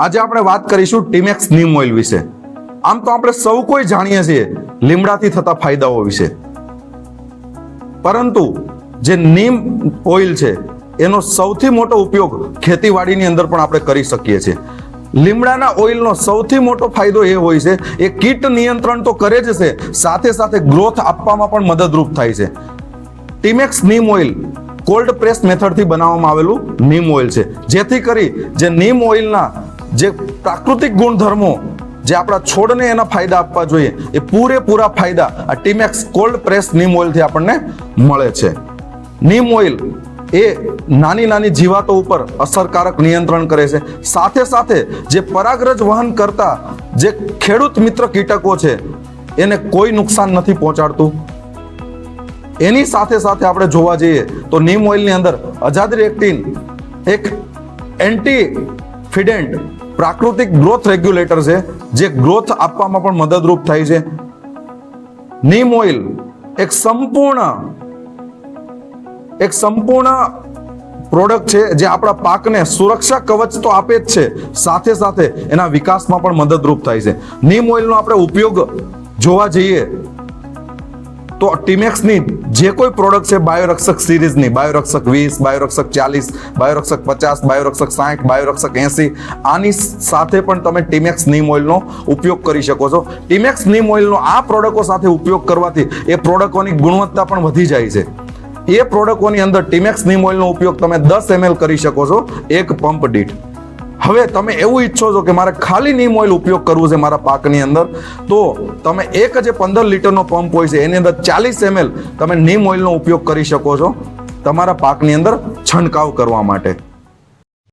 આજે આપણે વાત કરીશું ટીમેક્સ નીમ ઓઇલ વિશે. આમ તો આપણે સૌ કોઈ જાણીએ છીએ લીમડાથી થતા ફાયદાઓ વિશે, પરંતુ જે નીમ ઓઇલ છે એનો સૌથી મોટો ઉપયોગ ખેતીવાડીની અંદર પણ આપણે કરી શકીએ છીએ. લીમડાના ઓઇલનો સૌથી મોટો ફાયદો એ હોય છે, એ કીટ નિયંત્રણ તો કરે જ છે, સાથે સાથે ગ્રોથ આપવામાં પણ મદદરૂપ થાય છે. ટીમેક્સ નીમ ઓઇલ કોલ્ડ પ્રેસ મેથડથી બનાવવામાં આવેલું નીમ ઓઇલ છે, જેથી કરી જે નીમ ઓઇલના જે પ્રાકૃતિક ગુણધર્મો જે આપણા છોડને એના ફાયદા આપવા જોઈએ એ પૂરેપૂરા ફાયદા આ ટીમેક્સ કોલ્ડ પ્રેસ નીમ ઓઇલથી આપણને મળે છે. નીમ ઓઇલ એ નાની નાની જીવાતો ઉપર અસરકારક નિયંત્રણ કરે છે, સાથે સાથે જે પરાગરજ વહન કરતા જે ખેડૂત મિત્ર કીટકો છે એને કોઈ નુકસાન નથી પહોંચાડતું. એની સાથે સાથે આપણે જોવા જઈએ તો નીમ ઓઇલની અંદર અઝાડિરેક્ટિન એક એન્ટી ફિડેન્ટ પ્રાકૃતિક ગ્રોથ રેગ્યુલેટર છે, જે ગ્રોથ આપવામાં પણ મદદરૂપ થાય છે. નીમ ઓઇલ એક સંપૂર્ણ પ્રોડક્ટ છે જે આપણા પાકને સુરક્ષા કવચ તો આપે જ છે, સાથે સાથે એના વિકાસમાં પણ મદદરૂપ થાય છે. નીમ ઓઇલનો આપણે ઉપયોગ જોવા જઈએ તો ટીમેક્સની જે કોઈ પ્રોડક્ટ છે બાયોરક્ષક સિરીઝની, બાયોરક્ષક 20, બાયોરક્ષક 40, બાયોરક્ષક 50, બાયોરક્ષક 60, બાયોરક્ષક 80, આની સાથે પણ તમે ટીમેક્સ નીમ ઓઇલનો ઉપયોગ કરી શકો છો. ટીમેક્સ નીમ ઓઇલનો આ પ્રોડક્ટો સાથે ઉપયોગ કરવાથી એ પ્રોડક્ટોની ગુણવત્તા પણ વધી જાય છે. એ પ્રોડક્ટોની અંદર ટીમેક્સ નીમ ઓઇલનો ઉપયોગ તમે 10 ml કરી શકો છો એક પંપ દીઠ. હવે તમે એવું ઈચ્છો છો કે મારે ખાલી નીમ ઓઇલ ઉપયોગ કરવું છે મારા પાકની અંદર, તો તમે એક જે 15 લીટરનો પંપ હોય છે એની અંદર 40 ml તમે નીમ ઓઇલનો ઉપયોગ કરી શકો છો તમારા પાકની અંદર છંટકાવ કરવા માટે.